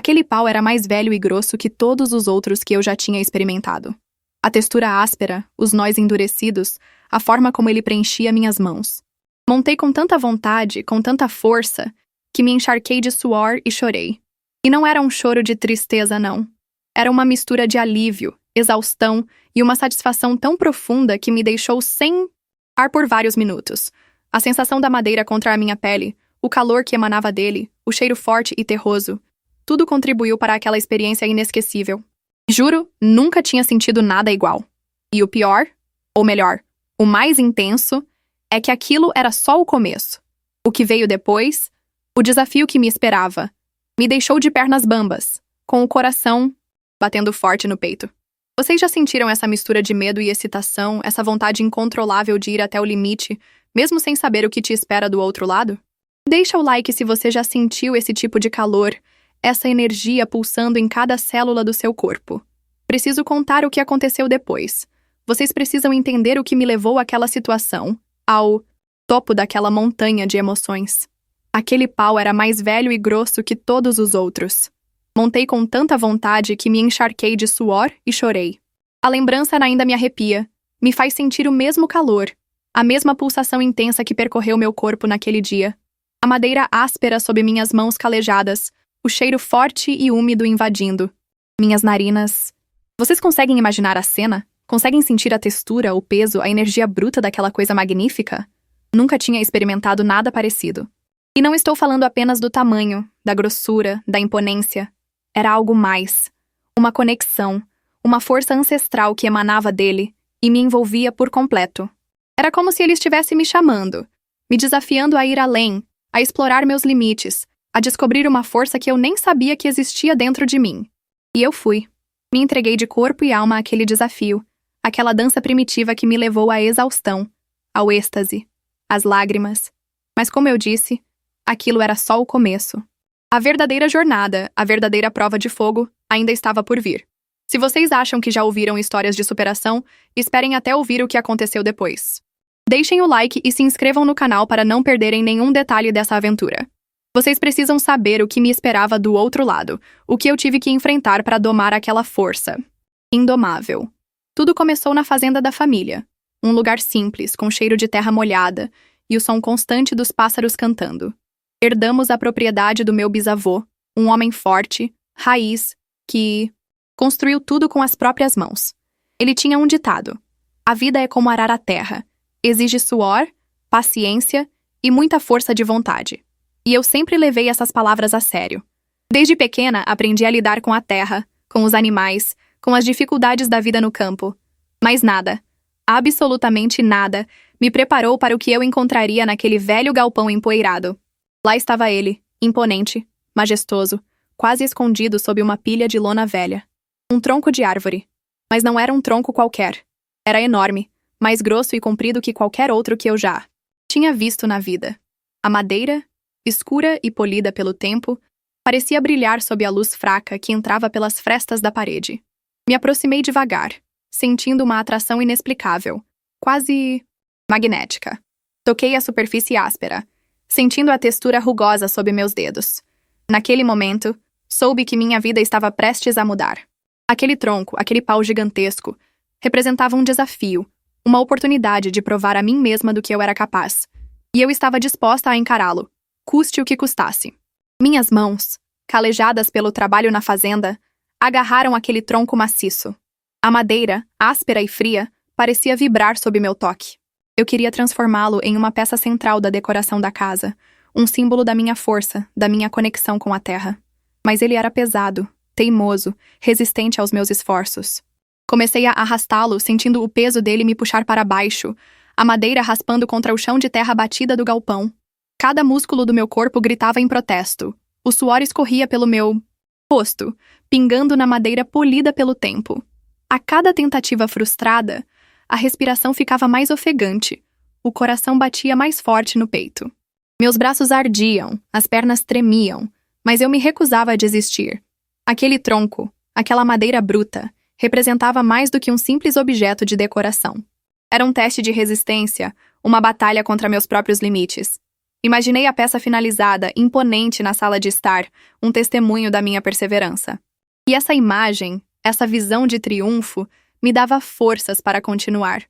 Aquele pau era mais velho e grosso que todos os outros que eu já tinha experimentado. A textura áspera, os nós endurecidos, a forma como ele preenchia minhas mãos. Montei com tanta vontade, com tanta força, que me encharquei de suor e chorei. E não era um choro de tristeza, não. Era uma mistura de alívio, exaustão e uma satisfação tão profunda que me deixou sem ar por vários minutos. A sensação da madeira contra a minha pele, o calor que emanava dele, o cheiro forte e terroso, tudo contribuiu para aquela experiência inesquecível. Juro, nunca tinha sentido nada igual. E o pior, ou melhor, o mais intenso, é que aquilo era só o começo. O que veio depois, o desafio que me esperava, me deixou de pernas bambas, com o coração batendo forte no peito. Vocês já sentiram essa mistura de medo e excitação, essa vontade incontrolável de ir até o limite, mesmo sem saber o que te espera do outro lado? Deixa o like se você já sentiu esse tipo de calor, essa energia pulsando em cada célula do seu corpo. Preciso contar o que aconteceu depois. Vocês precisam entender o que me levou àquela situação, ao topo daquela montanha de emoções. Aquele pau era mais velho e grosso que todos os outros. Montei com tanta vontade que me encharquei de suor e chorei. A lembrança ainda me arrepia, me faz sentir o mesmo calor, a mesma pulsação intensa que percorreu meu corpo naquele dia. A madeira áspera sob minhas mãos calejadas, o cheiro forte e úmido invadindo. Minhas narinas. Vocês conseguem imaginar a cena? Conseguem sentir a textura, o peso, a energia bruta daquela coisa magnífica? Nunca tinha experimentado nada parecido. E não estou falando apenas do tamanho, da grossura, da imponência. Era algo mais. Uma conexão, uma força ancestral que emanava dele e me envolvia por completo. Era como se ele estivesse me chamando, me desafiando a ir além, a explorar meus limites, a descobrir uma força que eu nem sabia que existia dentro de mim. E eu fui. Me entreguei de corpo e alma àquele desafio, aquela dança primitiva que me levou à exaustão, ao êxtase, às lágrimas. Mas como eu disse, aquilo era só o começo. A verdadeira jornada, a verdadeira prova de fogo, ainda estava por vir. Se vocês acham que já ouviram histórias de superação, esperem até ouvir o que aconteceu depois. Deixem o like e se inscrevam no canal para não perderem nenhum detalhe dessa aventura. Vocês precisam saber o que me esperava do outro lado, o que eu tive que enfrentar para domar aquela força. Indomável. Tudo começou na fazenda da família. Um lugar simples, com cheiro de terra molhada e o som constante dos pássaros cantando. Herdamos a propriedade do meu bisavô, um homem forte, raiz, que construiu tudo com as próprias mãos. Ele tinha um ditado: a vida é como arar a terra, exige suor, paciência e muita força de vontade. E eu sempre levei essas palavras a sério. Desde pequena, aprendi a lidar com a terra, com os animais, com as dificuldades da vida no campo. Mas nada, absolutamente nada, me preparou para o que eu encontraria naquele velho galpão empoeirado. Lá estava ele, imponente, majestoso, quase escondido sob uma pilha de lona velha. Um tronco de árvore. Mas não era um tronco qualquer. Era enorme, mais grosso e comprido que qualquer outro que eu já tinha visto na vida. A madeira, escura e polida pelo tempo, parecia brilhar sob a luz fraca que entrava pelas frestas da parede. Me aproximei devagar, sentindo uma atração inexplicável, quase magnética. Toquei a superfície áspera, sentindo a textura rugosa sob meus dedos. Naquele momento, soube que minha vida estava prestes a mudar. Aquele tronco, aquele pau gigantesco, representava um desafio, uma oportunidade de provar a mim mesma do que eu era capaz. E eu estava disposta a encará-lo, custe o que custasse. Minhas mãos, calejadas pelo trabalho na fazenda, agarraram aquele tronco maciço. A madeira, áspera e fria, parecia vibrar sob meu toque. Eu queria transformá-lo em uma peça central da decoração da casa, um símbolo da minha força, da minha conexão com a terra. Mas ele era pesado, teimoso, resistente aos meus esforços. Comecei a arrastá-lo, sentindo o peso dele me puxar para baixo, a madeira raspando contra o chão de terra batida do galpão. Cada músculo do meu corpo gritava em protesto. O suor escorria pelo meu rosto, pingando na madeira polida pelo tempo. A cada tentativa frustrada, a respiração ficava mais ofegante, o coração batia mais forte no peito. Meus braços ardiam, as pernas tremiam, mas eu me recusava a desistir. Aquele tronco, aquela madeira bruta, representava mais do que um simples objeto de decoração. Era um teste de resistência, uma batalha contra meus próprios limites. Imaginei a peça finalizada, imponente na sala de estar, um testemunho da minha perseverança. E essa imagem, essa visão de triunfo, me dava forças para continuar.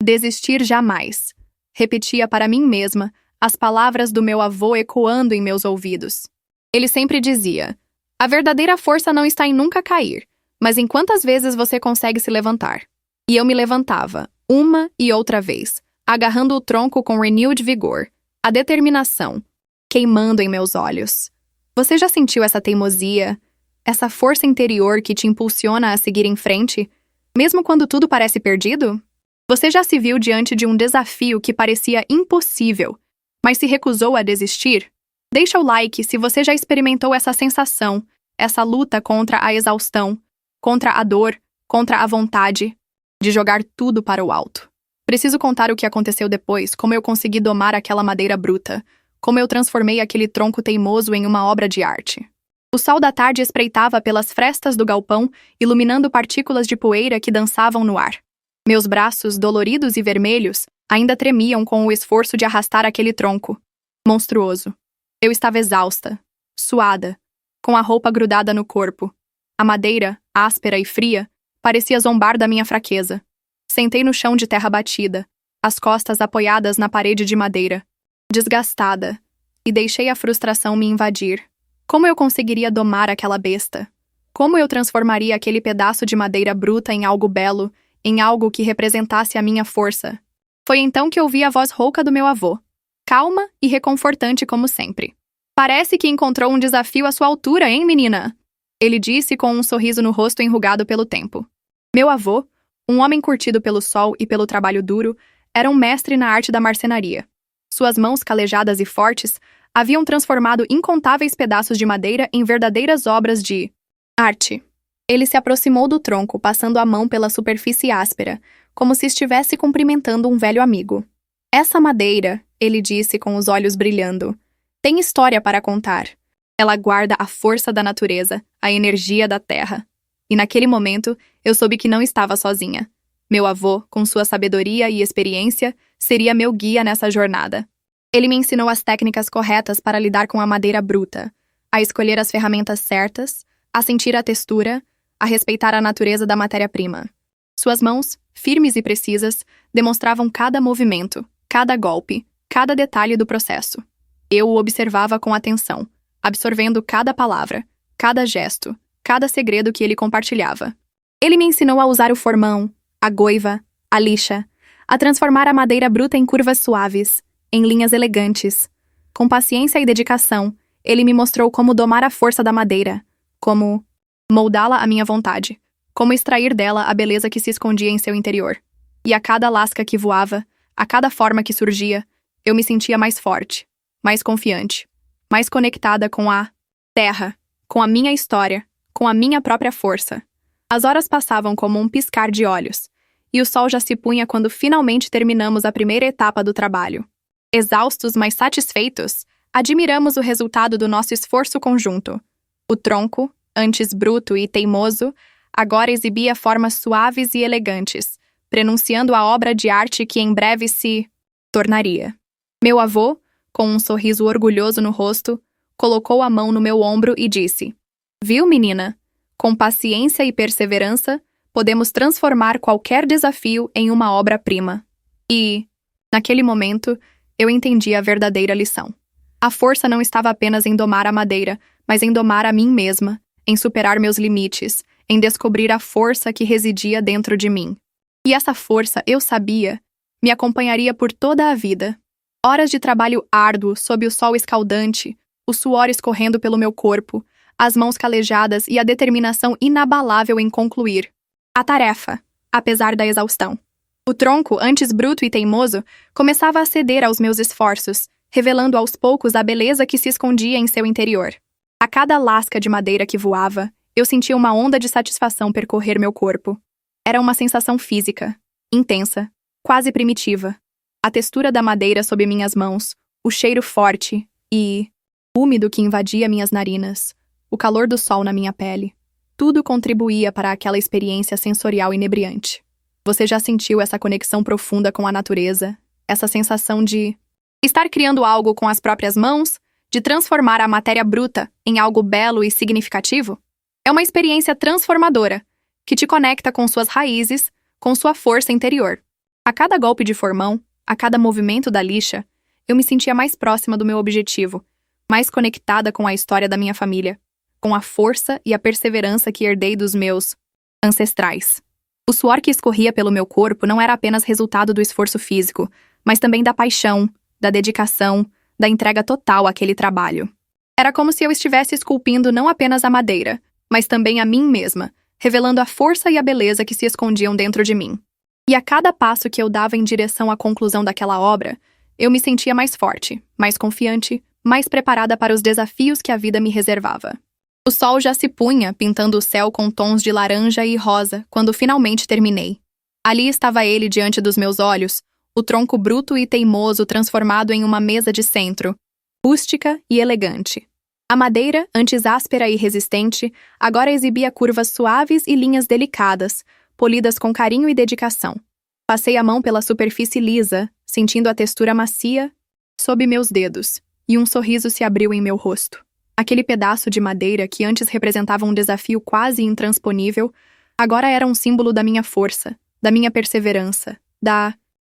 Desistir jamais. Repetia para mim mesma as palavras do meu avô ecoando em meus ouvidos. Ele sempre dizia: a verdadeira força não está em nunca cair, mas em quantas vezes você consegue se levantar. E eu me levantava, uma e outra vez, agarrando o tronco com renewed vigor, a determinação, queimando em meus olhos. Você já sentiu essa teimosia, essa força interior que te impulsiona a seguir em frente, mesmo quando tudo parece perdido? Você já se viu diante de um desafio que parecia impossível, mas se recusou a desistir? Deixa o like se você já experimentou essa sensação, essa luta contra a exaustão, contra a dor, contra a vontade de jogar tudo para o alto. Preciso contar o que aconteceu depois, como eu consegui domar aquela madeira bruta, como eu transformei aquele tronco teimoso em uma obra de arte. O sol da tarde espreitava pelas frestas do galpão, iluminando partículas de poeira que dançavam no ar. Meus braços, doloridos e vermelhos, ainda tremiam com o esforço de arrastar aquele tronco. Monstruoso. Eu estava exausta, suada, com a roupa grudada no corpo. A madeira, áspera e fria, parecia zombar da minha fraqueza. Sentei no chão de terra batida, as costas apoiadas na parede de madeira, desgastada, e deixei a frustração me invadir. Como eu conseguiria domar aquela besta? Como eu transformaria aquele pedaço de madeira bruta em algo belo, em algo que representasse a minha força? Foi então que ouvi a voz rouca do meu avô, calma e reconfortante como sempre. Parece que encontrou um desafio à sua altura, hein, menina? Ele disse com um sorriso no rosto enrugado pelo tempo. Meu avô, um homem curtido pelo sol e pelo trabalho duro, era um mestre na arte da marcenaria. Suas mãos calejadas e fortes haviam transformado incontáveis pedaços de madeira em verdadeiras obras de arte. Ele se aproximou do tronco, passando a mão pela superfície áspera, como se estivesse cumprimentando um velho amigo. Essa madeira, ele disse com os olhos brilhando, tem história para contar. Ela guarda a força da natureza, a energia da terra. E naquele momento, eu soube que não estava sozinha. Meu avô, com sua sabedoria e experiência, seria meu guia nessa jornada. Ele me ensinou as técnicas corretas para lidar com a madeira bruta, a escolher as ferramentas certas, a sentir a textura, a respeitar a natureza da matéria-prima. Suas mãos, firmes e precisas, demonstravam cada movimento, cada golpe, cada detalhe do processo. Eu o observava com atenção, absorvendo cada palavra, cada gesto, cada segredo que ele compartilhava. Ele me ensinou a usar o formão, a goiva, a lixa, a transformar a madeira bruta em curvas suaves, em linhas elegantes. Com paciência e dedicação, ele me mostrou como domar a força da madeira, como moldá-la à minha vontade, como extrair dela a beleza que se escondia em seu interior. E a cada lasca que voava, a cada forma que surgia, eu me sentia mais forte, mais confiante, mais conectada com a terra, com a minha história, com a minha própria força. As horas passavam como um piscar de olhos, e o sol já se punha quando finalmente terminamos a primeira etapa do trabalho. Exaustos, mas satisfeitos, admiramos o resultado do nosso esforço conjunto. O tronco, antes bruto e teimoso, agora exibia formas suaves e elegantes, prenunciando a obra de arte que em breve se tornaria. Meu avô, com um sorriso orgulhoso no rosto, colocou a mão no meu ombro e disse: "Viu, menina? Com paciência e perseverança, podemos transformar qualquer desafio em uma obra-prima." E, naquele momento, eu entendi a verdadeira lição. A força não estava apenas em domar a madeira, mas em domar a mim mesma, em superar meus limites, em descobrir a força que residia dentro de mim. E essa força, eu sabia, me acompanharia por toda a vida. Horas de trabalho árduo sob o sol escaldante, o suor escorrendo pelo meu corpo, as mãos calejadas e a determinação inabalável em concluir a tarefa, apesar da exaustão. O tronco, antes bruto e teimoso, começava a ceder aos meus esforços, revelando aos poucos a beleza que se escondia em seu interior. A cada lasca de madeira que voava, eu sentia uma onda de satisfação percorrer meu corpo. Era uma sensação física, intensa, quase primitiva. A textura da madeira sob minhas mãos, o cheiro forte e úmido que invadia minhas narinas, o calor do sol na minha pele, tudo contribuía para aquela experiência sensorial inebriante. Você já sentiu essa conexão profunda com a natureza, essa sensação de Estar criando algo com as próprias mãos, de transformar a matéria bruta em algo belo e significativo, é uma experiência transformadora, que te conecta com suas raízes, com sua força interior. A cada golpe de formão, a cada movimento da lixa, eu me sentia mais próxima do meu objetivo, mais conectada com a história da minha família, com a força e a perseverança que herdei dos meus ancestrais. O suor que escorria pelo meu corpo não era apenas resultado do esforço físico, mas também da paixão, da dedicação, da entrega total àquele trabalho. Era como se eu estivesse esculpindo não apenas a madeira, mas também a mim mesma, revelando a força e a beleza que se escondiam dentro de mim. E a cada passo que eu dava em direção à conclusão daquela obra, eu me sentia mais forte, mais confiante, mais preparada para os desafios que a vida me reservava. O sol já se punha, pintando o céu com tons de laranja e rosa, quando finalmente terminei. Ali estava ele diante dos meus olhos, o tronco bruto e teimoso transformado em uma mesa de centro, rústica e elegante. A madeira, antes áspera e resistente, agora exibia curvas suaves e linhas delicadas, polidas com carinho e dedicação. Passei a mão pela superfície lisa, sentindo a textura macia sob meus dedos, e um sorriso se abriu em meu rosto. Aquele pedaço de madeira que antes representava um desafio quase intransponível, agora era um símbolo da minha força, da minha perseverança, da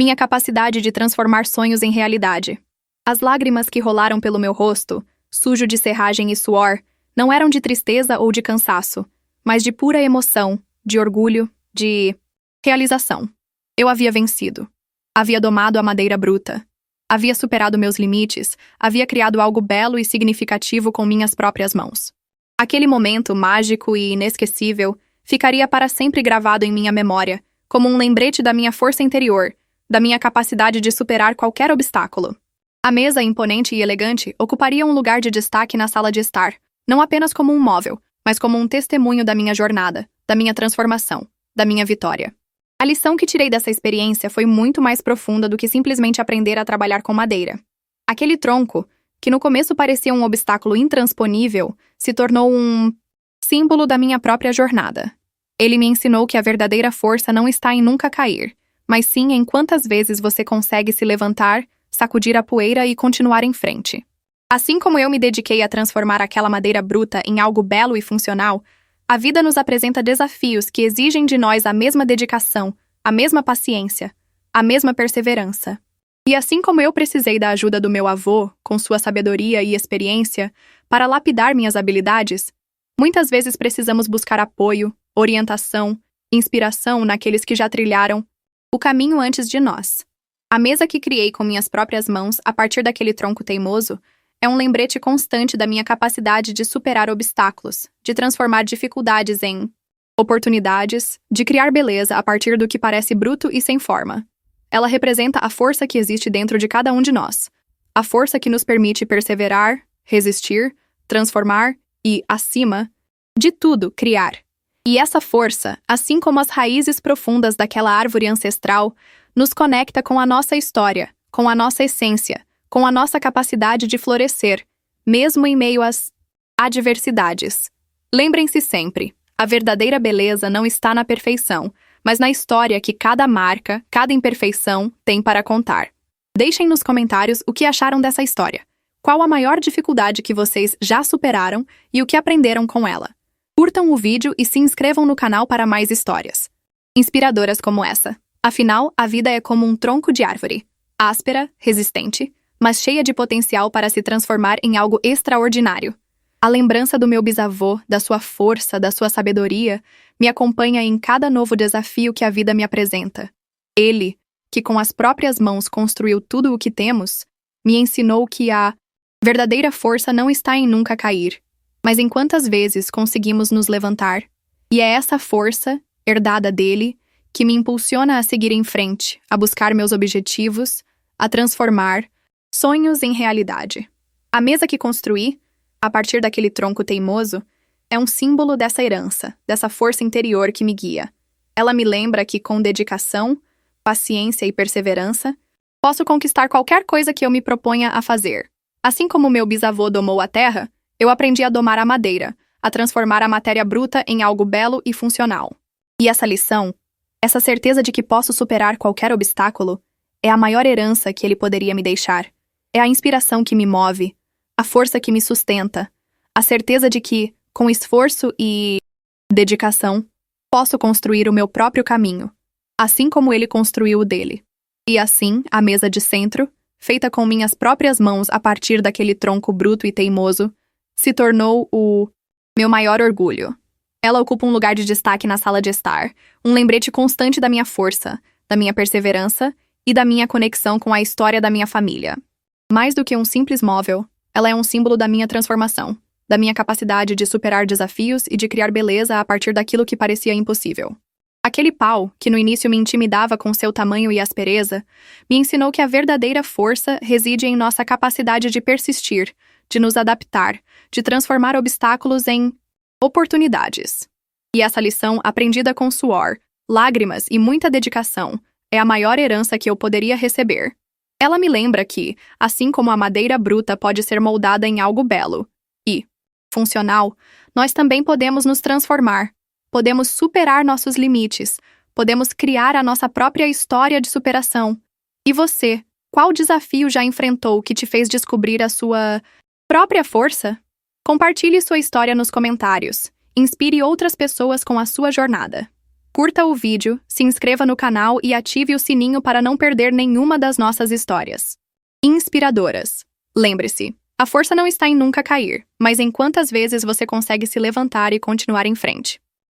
minha capacidade de transformar sonhos em realidade. As lágrimas que rolaram pelo meu rosto, sujo de serragem e suor, não eram de tristeza ou de cansaço, mas de pura emoção, de orgulho, de realização. Eu havia vencido. Havia domado a madeira bruta. Havia superado meus limites, havia criado algo belo e significativo com minhas próprias mãos. Aquele momento mágico e inesquecível ficaria para sempre gravado em minha memória, como um lembrete da minha força interior, da minha capacidade de superar qualquer obstáculo. A mesa imponente e elegante ocuparia um lugar de destaque na sala de estar, não apenas como um móvel, mas como um testemunho da minha jornada, da minha transformação, da minha vitória. A lição que tirei dessa experiência foi muito mais profunda do que simplesmente aprender a trabalhar com madeira. Aquele tronco, que no começo parecia um obstáculo intransponível, se tornou um símbolo da minha própria jornada. Ele me ensinou que a verdadeira força não está em nunca cair, mas sim em quantas vezes você consegue se levantar, sacudir a poeira e continuar em frente. Assim como eu me dediquei a transformar aquela madeira bruta em algo belo e funcional, a vida nos apresenta desafios que exigem de nós a mesma dedicação, a mesma paciência, a mesma perseverança. E assim como eu precisei da ajuda do meu avô, com sua sabedoria e experiência, para lapidar minhas habilidades, muitas vezes precisamos buscar apoio, orientação, inspiração naqueles que já trilharam o caminho antes de nós. A mesa que criei com minhas próprias mãos a partir daquele tronco teimoso é um lembrete constante da minha capacidade de superar obstáculos, de transformar dificuldades em oportunidades, de criar beleza a partir do que parece bruto e sem forma. Ela representa a força que existe dentro de cada um de nós, a força que nos permite perseverar, resistir, transformar e, acima de tudo, criar. E essa força, assim como as raízes profundas daquela árvore ancestral, nos conecta com a nossa história, com a nossa essência, com a nossa capacidade de florescer, mesmo em meio às adversidades. Lembrem-se sempre, a verdadeira beleza não está na perfeição, mas na história que cada marca, cada imperfeição tem para contar. Deixem nos comentários o que acharam dessa história. Qual a maior dificuldade que vocês já superaram e o que aprenderam com ela? Curtam o vídeo e se inscrevam no canal para mais histórias inspiradoras como essa. Afinal, a vida é como um tronco de árvore, áspera, resistente, mas cheia de potencial para se transformar em algo extraordinário. A lembrança do meu bisavô, da sua força, da sua sabedoria, me acompanha em cada novo desafio que a vida me apresenta. Ele, que com as próprias mãos construiu tudo o que temos, me ensinou que a verdadeira força não está em nunca cair, mas em quantas vezes conseguimos nos levantar. E é essa força, herdada dele, que me impulsiona a seguir em frente, a buscar meus objetivos, a transformar sonhos em realidade. A mesa que construí, a partir daquele tronco teimoso, é um símbolo dessa herança, dessa força interior que me guia. Ela me lembra que, com dedicação, paciência e perseverança, posso conquistar qualquer coisa que eu me proponha a fazer. Assim como meu bisavô domou a terra, eu aprendi a domar a madeira, a transformar a matéria bruta em algo belo e funcional. E essa lição, essa certeza de que posso superar qualquer obstáculo, é a maior herança que ele poderia me deixar. É a inspiração que me move, a força que me sustenta, a certeza de que, com esforço e dedicação, posso construir o meu próprio caminho, assim como ele construiu o dele. E assim, a mesa de centro, feita com minhas próprias mãos a partir daquele tronco bruto e teimoso, se tornou o meu maior orgulho. Ela ocupa um lugar de destaque na sala de estar, um lembrete constante da minha força, da minha perseverança e da minha conexão com a história da minha família. Mais do que um simples móvel, ela é um símbolo da minha transformação, da minha capacidade de superar desafios e de criar beleza a partir daquilo que parecia impossível. Aquele pau, que no início me intimidava com seu tamanho e aspereza, me ensinou que a verdadeira força reside em nossa capacidade de persistir, de nos adaptar, de transformar obstáculos em oportunidades. E essa lição, aprendida com suor, lágrimas e muita dedicação, é a maior herança que eu poderia receber. Ela me lembra que, assim como a madeira bruta pode ser moldada em algo belo e funcional, nós também podemos nos transformar, podemos superar nossos limites, podemos criar a nossa própria história de superação. E você, qual desafio já enfrentou que te fez descobrir a sua própria força? Compartilhe sua história nos comentários. Inspire outras pessoas com a sua jornada. Curta o vídeo, se inscreva no canal e ative o sininho para não perder nenhuma das nossas histórias inspiradoras. Lembre-se, a força não está em nunca cair, mas em quantas vezes você consegue se levantar e continuar em frente.